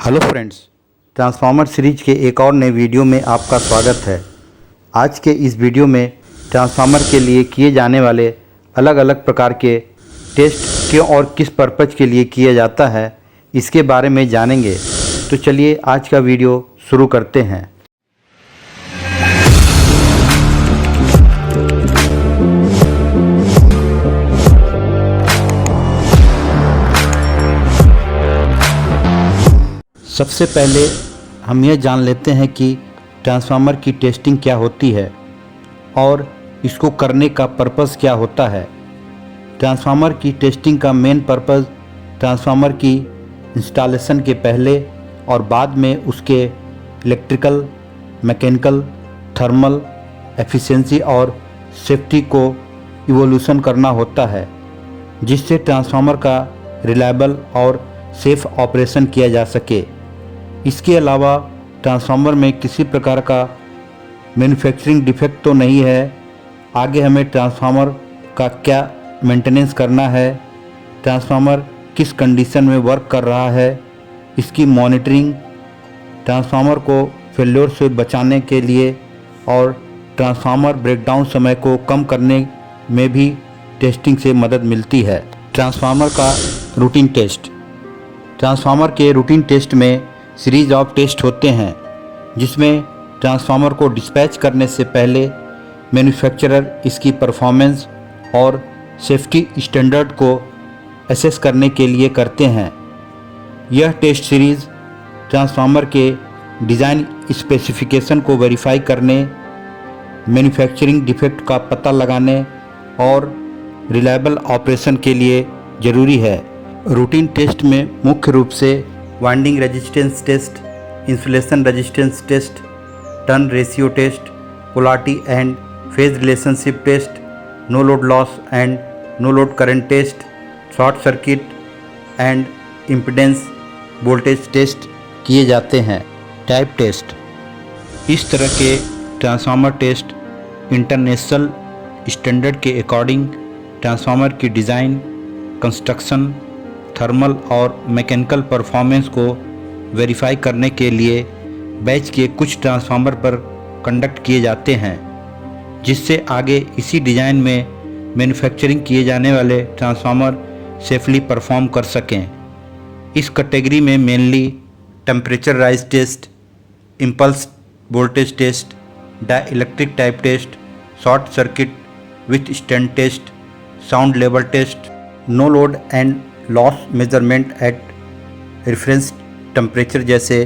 Hello friends, transformer series के एक और नए वीडियो में आपका स्वागत है। आज के इस वीडियो में ट्रांसफार्मर के लिए किए जाने वाले अलग अलग प्रकार के टेस्ट क्यों और किस पर्पज़ के लिए किया जाता है, इसके बारे में जानेंगे। तो चलिए आज का वीडियो शुरू करते हैं। सबसे पहले हम यह जान लेते हैं कि ट्रांसफार्मर की टेस्टिंग क्या होती है और इसको करने का पर्पज़ क्या होता है। ट्रांसफार्मर की टेस्टिंग का मेन पर्पज़ ट्रांसफार्मर की इंस्टॉलेशन के पहले और बाद में उसके इलेक्ट्रिकल, मैकेनिकल, थर्मल एफिशिएंसी और सेफ्टी को इवोल्यूशन करना होता है, जिससे ट्रांसफार्मर का रिलायबल और सेफ ऑपरेशन किया जा सके। इसके अलावा ट्रांसफार्मर में किसी प्रकार का मैन्युफैक्चरिंग डिफेक्ट तो नहीं है। आगे हमें ट्रांसफार्मर का क्या मेंटेनेंस करना है, ट्रांसफार्मर किस कंडीशन में वर्क कर रहा है, इसकी मॉनिटरिंग, ट्रांसफार्मर को फेल्योर से बचाने के लिए और ट्रांसफार्मर ब्रेकडाउन समय को कम करने में भी टेस्टिंग से मदद मिलती है। ट्रांसफार्मर का रूटीन टेस्ट। ट्रांसफार्मर के रूटीन टेस्ट में सीरीज ऑफ टेस्ट होते हैं, जिसमें ट्रांसफार्मर को डिस्पैच करने से पहले मैन्युफैक्चरर इसकी परफॉर्मेंस और सेफ्टी स्टैंडर्ड को असेस करने के लिए करते हैं। यह टेस्ट सीरीज़ ट्रांसफार्मर के डिज़ाइन स्पेसिफिकेशन को वेरीफाई करने, मैन्युफैक्चरिंग डिफेक्ट का पता लगाने और रिलायबल ऑपरेशन के लिए ज़रूरी है। रूटीन टेस्ट में मुख्य रूप से winding resistance test, insulation resistance test, turn ratio test, polarity and phase relationship test, no load loss and no load current test, short circuit and impedance voltage test किए जाते हैं। Type test. इस तरह के ट्रांसफार्मर टेस्ट इंटरनेशनल स्टैंडर्ड के according transformer की design, construction, thermal और mechanical performance को वेरीफाई करने के लिए बैच के कुछ ट्रांसफार्मर पर कंडक्ट किए जाते हैं, जिससे आगे इसी डिज़ाइन में मैन्युफैक्चरिंग किए जाने वाले ट्रांसफार्मर सेफली परफॉर्म कर सकें। इस कैटेगरी में mainly temperature rise test, impulse voltage test, dielectric type test, short circuit withstand test, sound level test, no load and loss measurement at reference temperature जैसे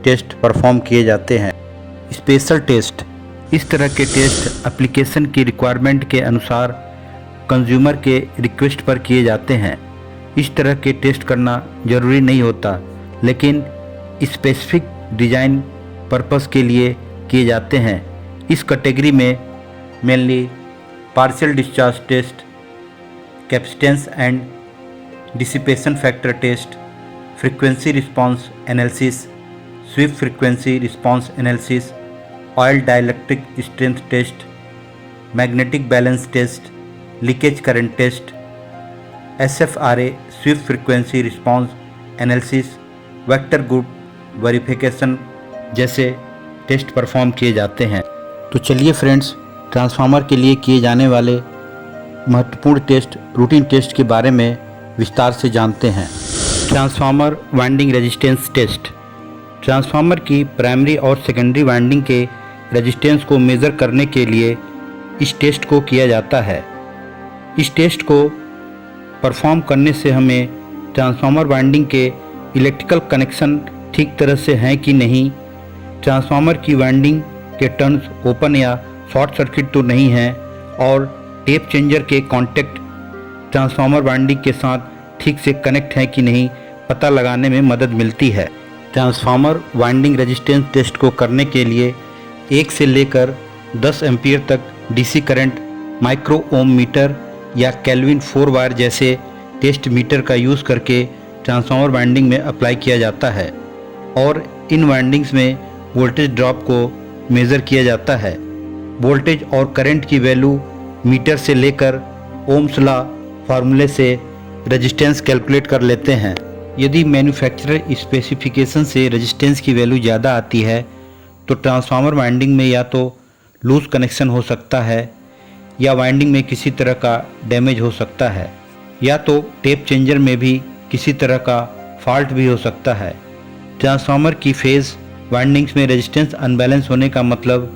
test perform किए जाते हैं। Special test. इस तरह के test application की requirement के अनुसार कंज्यूमर के रिक्वेस्ट पर किए जाते हैं। इस तरह के टेस्ट करना ज़रूरी नहीं होता, लेकिन स्पेसिफिक डिज़ाइन पर्पस के लिए किए जाते हैं। इस कैटेगरी में mainly partial discharge test, capacitance and dissipation factor test, frequency response analysis, sweep frequency response analysis, oil dielectric strength test, magnetic balance test, leakage current test, SFRA sweep frequency response analysis, vector गुड verification जैसे test perform किए जाते हैं। तो चलिए friends, transformer के लिए किए जाने वाले महत्वपूर्ण टेस्ट, रूटीन टेस्ट के बारे में विस्तार से जानते हैं। Transformer winding resistance test. Transformer की प्राइमरी और सेकेंडरी वाइंडिंग के रेजिस्टेंस को मेज़र करने के लिए इस टेस्ट को किया जाता है। इस टेस्ट को परफॉर्म करने से हमें ट्रांसफार्मर वाइंडिंग के इलेक्ट्रिकल कनेक्शन ठीक तरह से हैं कि नहीं, ट्रांसफार्मर की वाइंडिंग के टर्न्स ओपन या शॉर्ट सर्किट तो नहीं हैं, और टेप चेंजर के कॉन्टैक्ट ट्रांसफार्मर वाइंडिंग के साथ ठीक से कनेक्ट है कि नहीं पता लगाने में मदद मिलती है। ट्रांसफार्मर वाइंडिंग रेजिस्टेंस टेस्ट को करने के लिए 1 से लेकर 10 एम्पीयर तक DC current, micro ohm meter या केल्विन 4 वायर जैसे टेस्ट मीटर का यूज़ करके ट्रांसफार्मर वाइंडिंग में अप्लाई किया जाता है, और इन वाइंडिंग्स में वोल्टेज ड्रॉप को मेज़र किया जाता है। वोल्टेज और करंट की वैल्यू मीटर से लेकर ओम्स लॉ फार्मूले से रेजिस्टेंस कैलकुलेट कर लेते हैं। यदि मैन्युफैक्चरर स्पेसिफिकेशन से रेजिस्टेंस की वैल्यू ज़्यादा आती है तो ट्रांसफार्मर वाइंडिंग में या तो लूज कनेक्शन हो सकता है या वाइंडिंग में किसी तरह का डैमेज हो सकता है, या तो टेप चेंजर में भी किसी तरह का फॉल्ट भी हो सकता है। ट्रांसफार्मर की फेज वाइंडिंग्स में रेजिस्टेंस अनबैलेंस होने का मतलब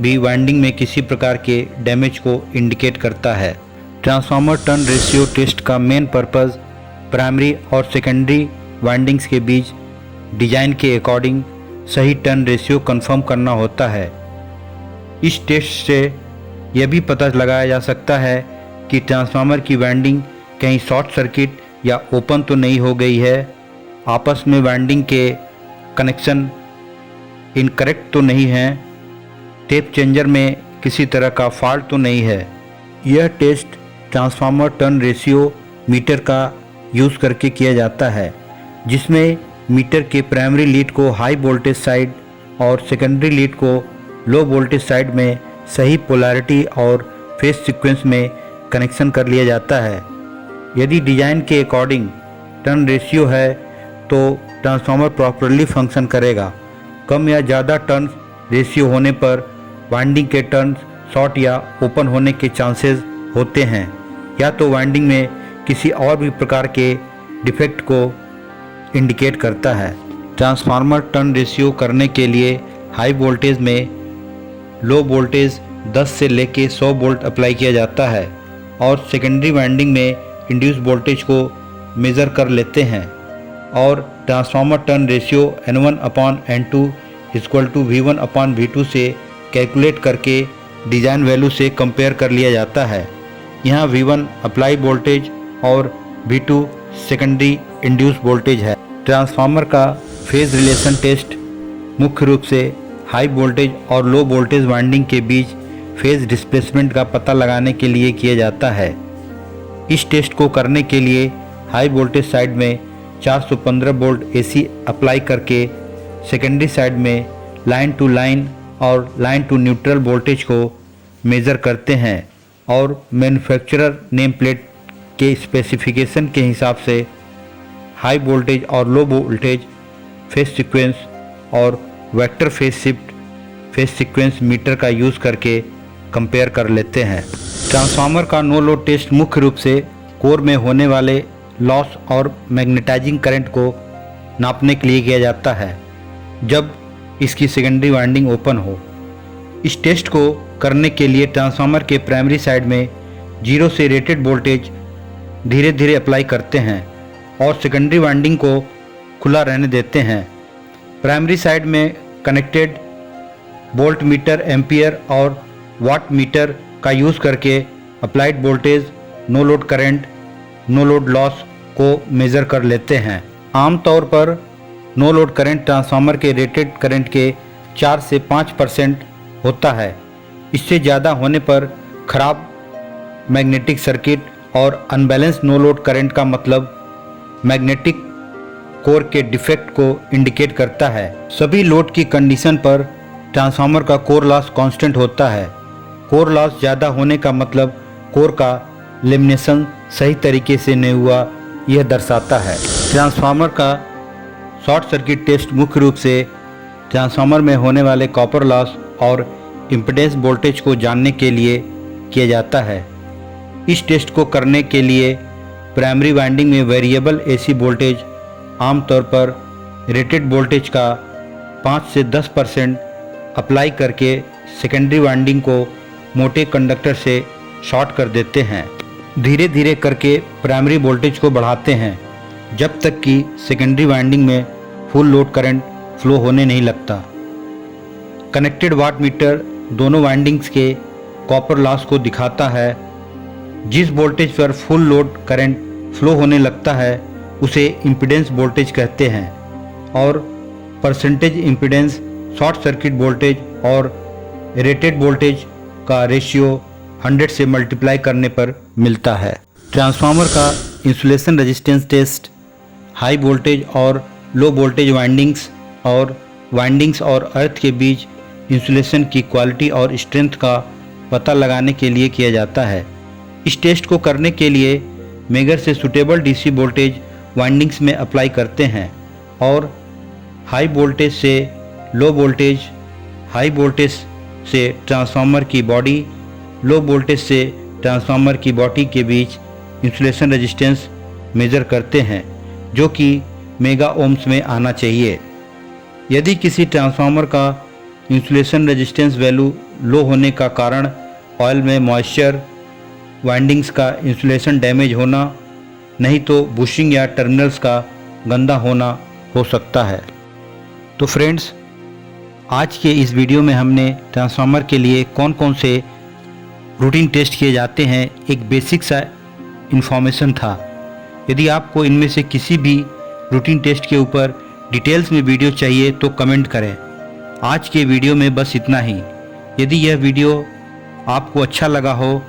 भी वाइंडिंग में किसी प्रकार के डैमेज को इंडिकेट करता है। ट्रांसफार्मर टर्न रेशियो टेस्ट का मेन पर्पस प्राइमरी और सेकेंडरी वाइंडिंग्स के बीच डिजाइन के अकॉर्डिंग सही टर्न रेशियो कंफर्म करना होता है। इस टेस्ट से यह भी पता लगाया जा सकता है कि ट्रांसफार्मर की वाइंडिंग कहीं शॉर्ट सर्किट या ओपन तो नहीं हो गई है, आपस में वाइंडिंग के कनेक्शन इनकरेक्ट तो नहीं है, टेप चेंजर में किसी तरह का फॉल्ट तो नहीं है। यह test transformer turn ratio meter का यूज़ करके किया जाता है, जिसमें मीटर के प्राइमरी लीड को हाई वोल्टेज साइड और सेकेंडरी लीड को लो वोल्टेज साइड में सही पोलैरिटी और फेज सीक्वेंस में कनेक्शन कर लिया जाता है। यदि डिज़ाइन के अकॉर्डिंग टर्न रेशियो है तो ट्रांसफार्मर प्रॉपरली फंक्शन करेगा। कम या ज़्यादा टर्न रेशियो होने पर वाइंडिंग के टर्न शॉर्ट या ओपन होने के चांसेस होते हैं, या तो वाइंडिंग में किसी और भी प्रकार के डिफेक्ट को इंडिकेट करता है। ट्रांसफार्मर टर्न रेशियो करने के लिए हाई वोल्टेज में लो वोल्टेज 10 से लेके 100 वोल्ट अप्लाई किया जाता है और सेकेंडरी वाइंडिंग में इंड्यूस वोल्टेज को मेज़र कर लेते हैं और transformer turn ratio N1/N2 = V1/V2 से कैलकुलेट करके डिज़ाइन वैल्यू से कंपेयर कर लिया जाता है। यहाँ V1 अप्लाई वोल्टेज और V2 सेकेंडरी इंड्यूस वोल्टेज है। ट्रांसफार्मर का फेज रिलेशन टेस्ट मुख्य रूप से हाई वोल्टेज और लो वोल्टेज वाइंडिंग के बीच फेज डिस्प्लेसमेंट का पता लगाने के लिए किया जाता है। इस टेस्ट को करने के लिए हाई वोल्टेज साइड में 415 वोल्ट AC अप्लाई करके सेकेंडरी साइड में लाइन टू लाइन और लाइन टू न्यूट्रल वोल्टेज को मेज़र करते हैं और मैन्युफैक्चरर नेम प्लेट के स्पेसिफिकेशन के हिसाब से हाई वोल्टेज और लो वोल्टेज फेज सीक्वेंस और vector phase shift phase sequence meter का यूज़ करके कंपेयर कर लेते हैं। ट्रांसफार्मर का नो लोड टेस्ट मुख्य रूप से कोर में होने वाले लॉस और मैग्नेटाइजिंग करंट को नापने के लिए किया जाता है जब इसकी सेकेंडरी वाइंडिंग ओपन हो। इस टेस्ट को करने के लिए ट्रांसफार्मर के प्राइमरी साइड में 0 से रेटेड वोल्टेज धीरे धीरे अप्लाई करते हैं और सेकेंडरी वाइंडिंग को खुला रहने देते हैं। प्राइमरी साइड में कनेक्टेड वोल्ट मीटर, एम्पियर और वाट मीटर का यूज़ करके applied voltage, no load current, no load loss को मेज़र कर लेते हैं। आमतौर पर नो लोड करंट ट्रांसफार्मर के रेटेड करंट के 4 से 5% होता है। इससे ज़्यादा होने पर खराब मैग्नेटिक सर्किट और अनबैलेंस नो लोड करंट का मतलब मैग्नेटिक कोर के डिफेक्ट को इंडिकेट करता है। सभी लोड की कंडीशन पर ट्रांसफार्मर का कोर लॉस कांस्टेंट होता है। कोर लॉस ज़्यादा होने का मतलब कोर का लेमिनेशन सही तरीके से नहीं हुआ, यह दर्शाता है। ट्रांसफार्मर का शॉर्ट सर्किट टेस्ट मुख्य रूप से ट्रांसफार्मर में होने वाले कॉपर लॉस और इम्पीडेंस वोल्टेज को जानने के लिए किया जाता है। इस टेस्ट को करने के लिए प्राइमरी वाइंडिंग में वेरिएबल AC वोल्टेज आमतौर पर रेटेड वोल्टेज का 5 से 10% अप्लाई करके सेकेंडरी वाइंडिंग को मोटे कंडक्टर से शॉर्ट कर देते हैं। धीरे धीरे करके प्राइमरी वोल्टेज को बढ़ाते हैं जब तक कि सेकेंडरी वाइंडिंग में फुल लोड करंट फ्लो होने नहीं लगता। कनेक्टेड वाट मीटर दोनों वाइंडिंग्स के कॉपर लॉस को दिखाता है। जिस वोल्टेज पर फुल लोड करंट फ्लो होने लगता है उसे इम्पीडेंस वोल्टेज कहते हैं और percentage impedance short circuit voltage और रेटेड वोल्टेज का रेशियो 100 से मल्टीप्लाई करने पर मिलता है। ट्रांसफार्मर का insulation resistance test high voltage और लो वोल्टेज वाइंडिंग्स और अर्थ के बीच इंसुलेशन की क्वालिटी और स्ट्रेंथ का पता लगाने के लिए किया जाता है। इस टेस्ट को करने के लिए मेगर से सूटेबल DC वोल्टेज वाइंडिंग्स में अप्लाई करते हैं और हाई वोल्टेज से लो वोल्टेज, हाई वोल्टेज से ट्रांसफार्मर की बॉडी, लो वोल्टेज से ट्रांसफार्मर की बॉडी के बीच इंसुलेशन रेजिस्टेंस मेज़र करते हैं जो कि मेगा ओम्स में आना चाहिए। यदि किसी ट्रांसफार्मर का इंसुलेशन रेजिस्टेंस वैल्यू लो होने का कारण ऑयल में मॉइस्चर, वाइंडिंग्स का इंसुलेशन डैमेज होना, नहीं तो बुशिंग या टर्मिनल्स का गंदा होना हो सकता है। तो फ्रेंड्स, आज के इस वीडियो में हमने ट्रांसफार्मर के लिए कौन कौन से रूटीन टेस्ट किए जाते हैं एक बेसिक सा इन्फॉर्मेशन था। यदि आपको इनमें से किसी भी रूटीन टेस्ट के ऊपर डिटेल्स में वीडियो चाहिए तो कमेंट करें। आज के वीडियो में बस इतना ही। यदि यह वीडियो आपको अच्छा लगा हो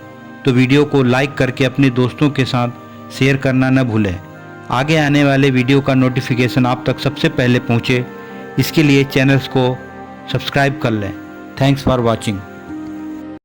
तो वीडियो को लाइक करके अपने दोस्तों के साथ शेयर करना न भूलें। आगे आने वाले वीडियो का नोटिफिकेशन आप तक सबसे पहले पहुंचे, इसके लिए चैनल्स को सब्सक्राइब कर लें। Thanks for watching.